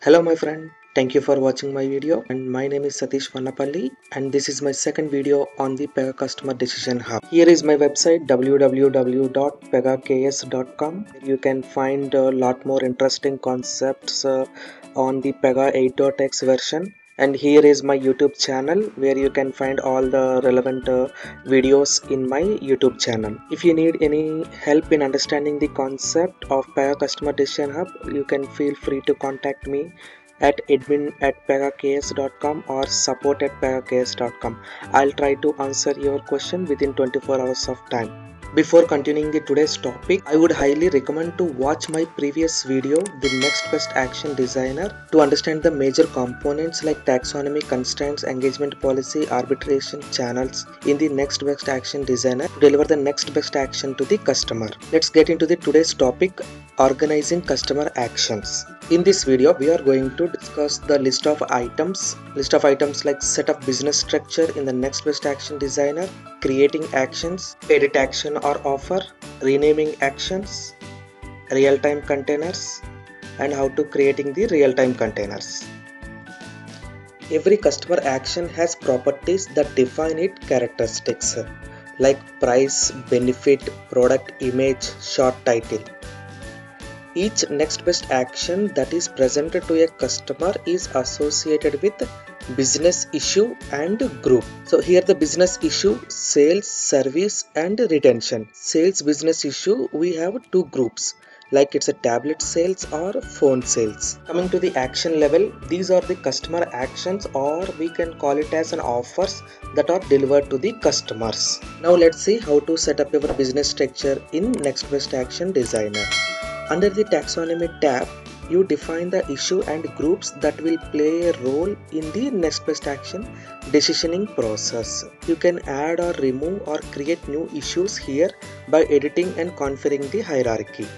Hello my friend, thank you for watching my video and my name is Satish Vannapalli and this is my second video on the Pega Customer Decision Hub. Here is my website www.pegaks.com. You can find a lot more interesting concepts on the Pega 8.x version. And here is my YouTube channel where you can find all the relevant videos in my YouTube channel. If you need any help in understanding the concept of Pega Customer Decision Hub, you can feel free to contact me at admin@pegaks.com or support@pegaks.com. I'll try to answer your question within 24 hours of time. Before continuing the today's topic, I would highly recommend to watch my previous video, The Next Best Action Designer, to understand the major components like taxonomy, constraints, engagement policy, arbitration, channels in the Next Best Action Designer to deliver the next best action to the customer. Let's get into the today's topic, organizing customer actions. In this video, we are going to discuss the list of items like set of business structure in the Next Best Action Designer, creating actions, edit action or offer, renaming actions, real-time containers, and how to creating the real-time containers. Every customer action has properties that define its characteristics like price, benefit, product, image, short title. Each next best action that is presented to a customer is associated with business issue and group. So here the business issue, sales, service and retention. Sales business issue, we have two groups like it's a tablet sales or phone sales. Coming to the action level, these are the customer actions or we can call it as an offers that are delivered to the customers. Now let's see how to set up your business structure in Next Best Action Designer. Under the taxonomy tab, you define the issue and groups that will play a role in the next best action decisioning process. You can add or remove or create new issues here by editing and configuring the hierarchy.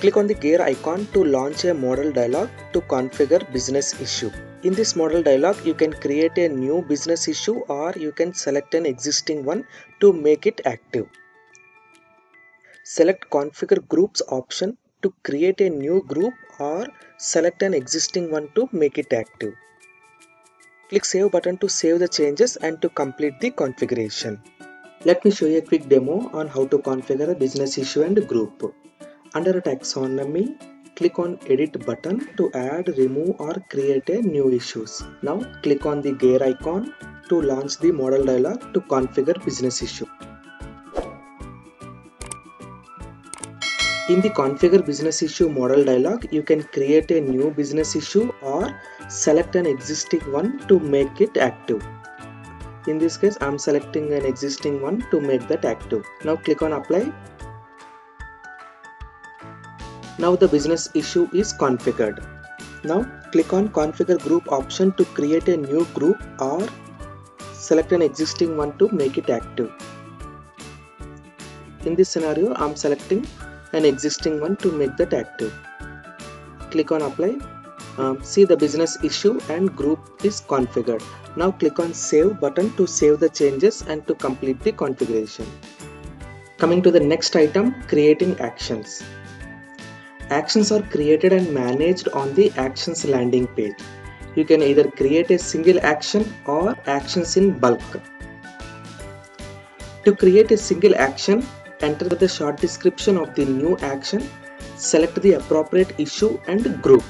Click on the gear icon to launch a modal dialog to configure business issue. In this modal dialog, you can create a new business issue or you can select an existing one to make it active. Select Configure Groups option to create a new group or select an existing one to make it active. Click Save button to save the changes and to complete the configuration. Let me show you a quick demo on how to configure a business issue and group. Under Taxonomy, click on Edit button to add, remove or create a new issues. Now click on the gear icon to launch the modal dialog to configure business issue. In the Configure Business Issue modal dialog, you can create a new business issue or select an existing one to make it active. In this case, I am selecting an existing one to make that active. Now click on Apply. Now the business issue is configured. Now click on Configure Group option to create a new group or select an existing one to make it active. In this scenario, I am selecting an existing one to make that active. Click on Apply. See the business issue and group is configured. Now click on Save button to save the changes and to complete the configuration. Coming to the next item, creating actions. Actions are created and managed on the actions landing page. You can either create a single action or actions in bulk. To create a single action, enter the short description of the new action, select the appropriate issue and group.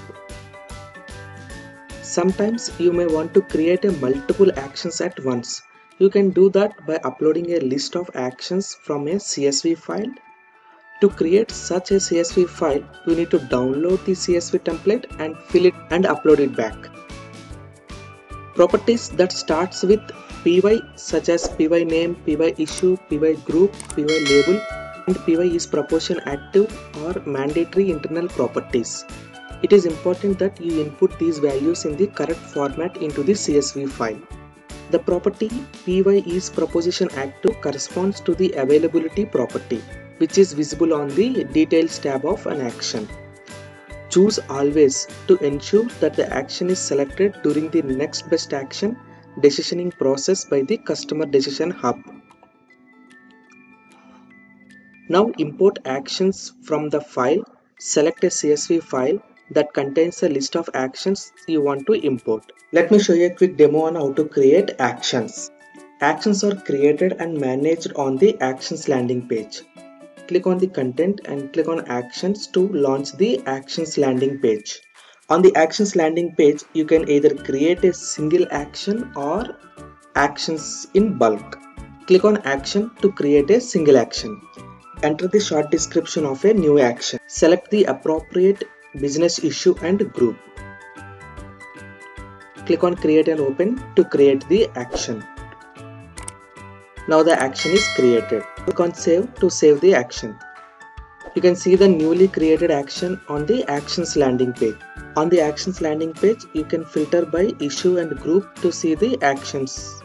Sometimes you may want to create a multiple actions at once. You can do that by uploading a list of actions from a CSV file. To create such a CSV file, you need to download the CSV template and fill it and upload it back. Properties that starts with PY such as PY name, PY issue, PY group, PY label and PY is proportion active or mandatory internal properties. It is important that you input these values in the correct format into the CSV file. The property PY is proposition active corresponds to the availability property, which is visible on the Details tab of an action. Choose Always to ensure that the action is selected during the next best action decisioning process by the Customer Decision Hub. Now import actions from the file, select a CSV file that contains a list of actions you want to import. Let me show you a quick demo on how to create actions. Actions are created and managed on the Actions landing page. Click on the content and click on Actions to launch the Actions landing page. On the Actions landing page, you can either create a single action or actions in bulk. Click on Action to create a single action. Enter the short description of a new action. Select the appropriate business issue and group. Click on Create and Open to create the action. Now the action is created. Click on Save to save the action. You can see the newly created action on the Actions landing page. On the Actions landing page, you can filter by issue and group to see the actions.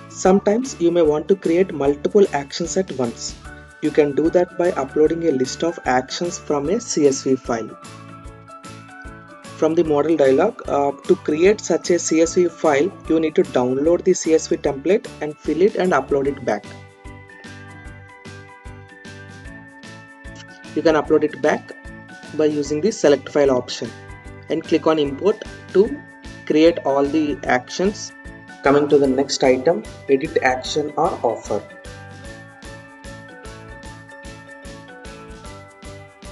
Sometimes you may want to create multiple actions at once. You can do that by uploading a list of actions from a CSV file. From the model dialog, to create such a CSV file, you need to download the CSV template and fill it and upload it back. You can upload it back by using the select file option and click on import to create all the actions. Coming to the next item, edit action or offer.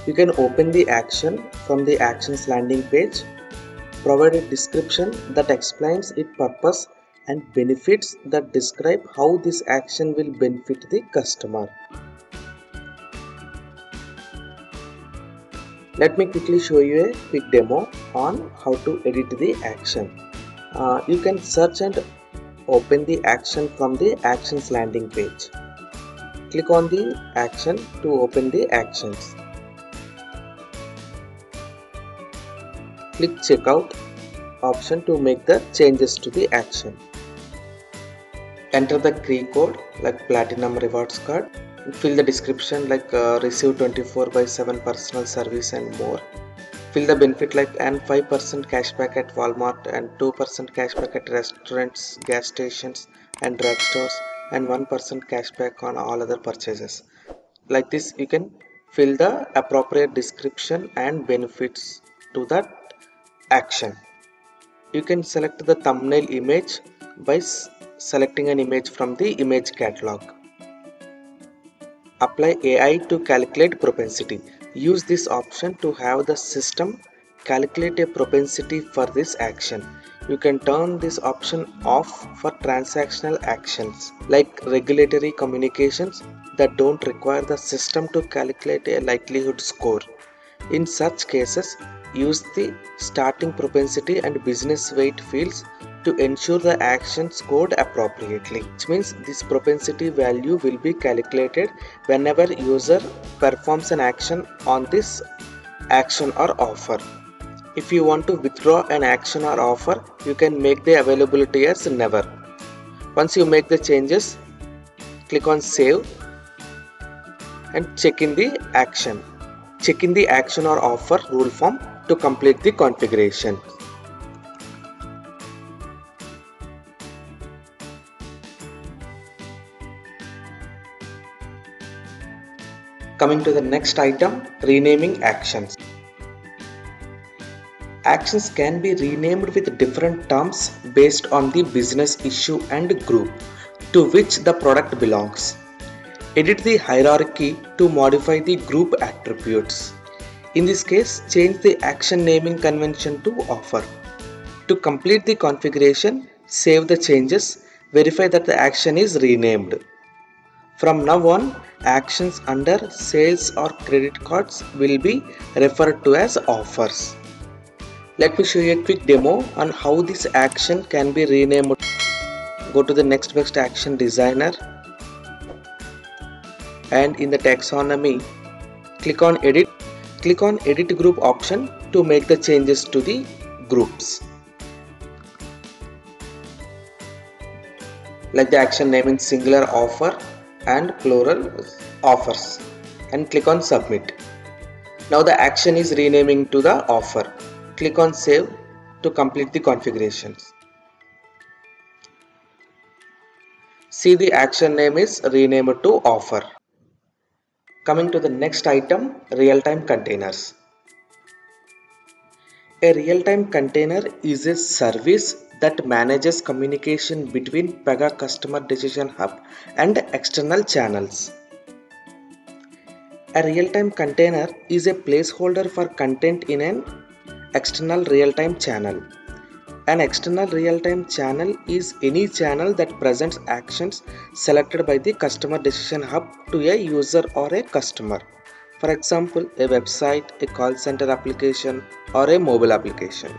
You can open the action from the actions landing page, provide a description that explains its purpose and benefits that describe how this action will benefit the customer. Let me quickly show you a quick demo on how to edit the action. You can search and open the action from the actions landing page. Click on the action to open the actions. Click checkout option to make the changes to the action. Enter the key code like platinum rewards card. Fill the description like receive 24/7 personal service and more. Fill the benefit like and 5% cashback at Walmart and 2% cashback at restaurants, gas stations and drugstores and 1% cashback on all other purchases. Like this, you can fill the appropriate description and benefits to that action. You can select the thumbnail image by selecting an image from the image catalog. Apply AI to calculate propensity. Use this option to have the system calculate a propensity for this action. You can turn this option off for transactional actions like regulatory communications that don't require the system to calculate a likelihood score. In such cases, use the starting propensity and business weight fields to ensure the action scored appropriately, which means this propensity value will be calculated whenever user performs an action on this action or offer. If you want to withdraw an action or offer, you can make the availability as never. Once you make the changes, click on save and check in the action. Check in the action or offer rule form to complete the configuration. Coming to the next item, renaming actions. Actions can be renamed with different terms based on the business issue and group to which the product belongs. Edit the hierarchy to modify the group attributes. In this case, change the action naming convention to offer. To complete the configuration, save the changes, verify that the action is renamed. From now on, actions under sales or credit cards will be referred to as offers. Let me show you a quick demo on how this action can be renamed. Go to the next best action designer and in the taxonomy, click on edit. Click on edit group option to make the changes to the groups. Like the action name in singular offer and plural offers and click on submit. Now the action is renaming to the offer. Click on save to complete the configurations. See, the action name is renamed to offer. Coming to the next item, real-time containers. A real-time container is a service that manages communication between Pega Customer Decision Hub and external channels. A real-time container is a placeholder for content in an external real-time channel. An external real-time channel is any channel that presents actions selected by the Customer Decision Hub to a user or a customer. For example, a website, a call center application, or a mobile application.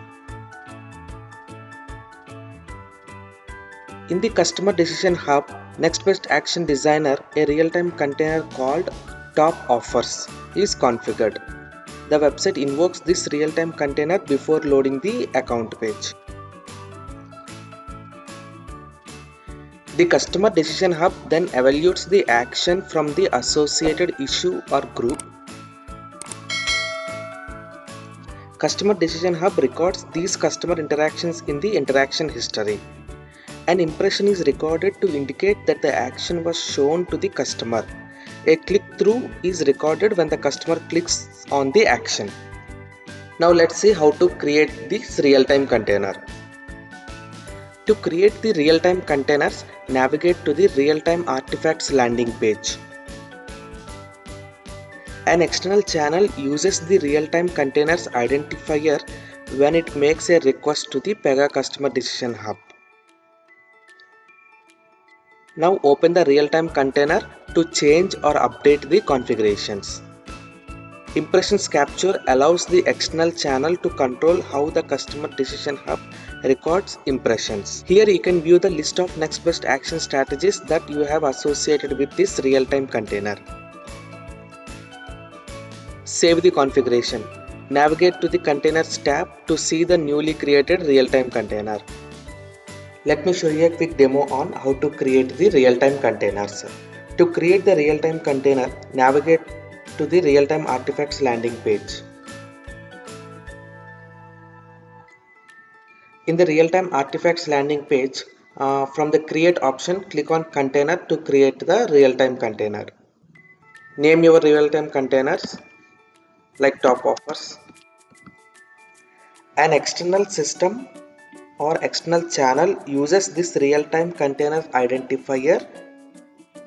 In the Customer Decision Hub Next Best Action Designer, a real-time container called Top Offers is configured. The website invokes this real-time container before loading the account page. The Customer Decision Hub then evaluates the action from the associated issue or group. Customer Decision Hub records these customer interactions in the interaction history. An impression is recorded to indicate that the action was shown to the customer. A click-through is recorded when the customer clicks on the action. Now let's see how to create this real-time container. To create the real-time containers, navigate to the Real-Time Artifacts landing page. An external channel uses the real-time containers identifier when it makes a request to the Pega Customer Decision Hub. Now open the real-time container to change or update the configurations. Impressions capture allows the external channel to control how the Customer Decision Hub records impressions. Here you can view the list of next best action strategies that you have associated with this real-time container. Save the configuration. Navigate to the Containers tab to see the newly created real-time container. Let me show you a quick demo on how to create the real-time containers. To create the real-time container, navigate to the Real-Time Artifacts landing page. In the Real-Time Artifacts landing page, from the Create option, click on Container to create the real-time container. Name your real-time containers like Top Offers. An external system or external channel uses this real-time container identifier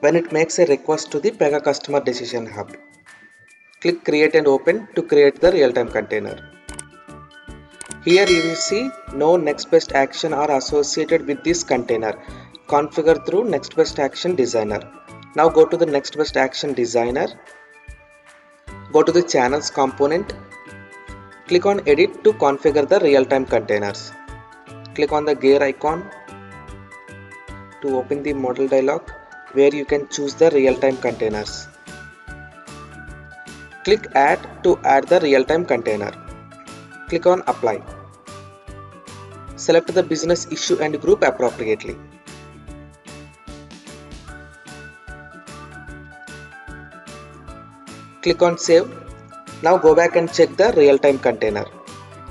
when it makes a request to the Pega Customer Decision Hub. Click Create and Open to create the real-time container. Here you will see no next best action are associated with this container. Configure through Next Best Action Designer. Now go to the Next Best Action Designer. Go to the Channels component. Click on Edit to configure the real-time containers. Click on the gear icon to open the model dialog where you can choose the real-time containers. Click Add to add the real-time container. Click on Apply. Select the business issue and group appropriately. Click on Save. Now go back and check the real-time container.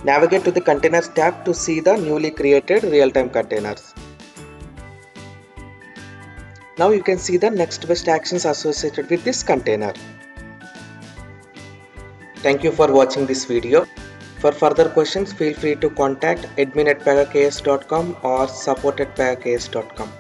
Navigate to the Containers tab to see the newly created real-time containers. Now you can see the next best actions associated with this container. Thank you for watching this video. For further questions, feel free to contact admin@pagaks.com or support@pagaks.com.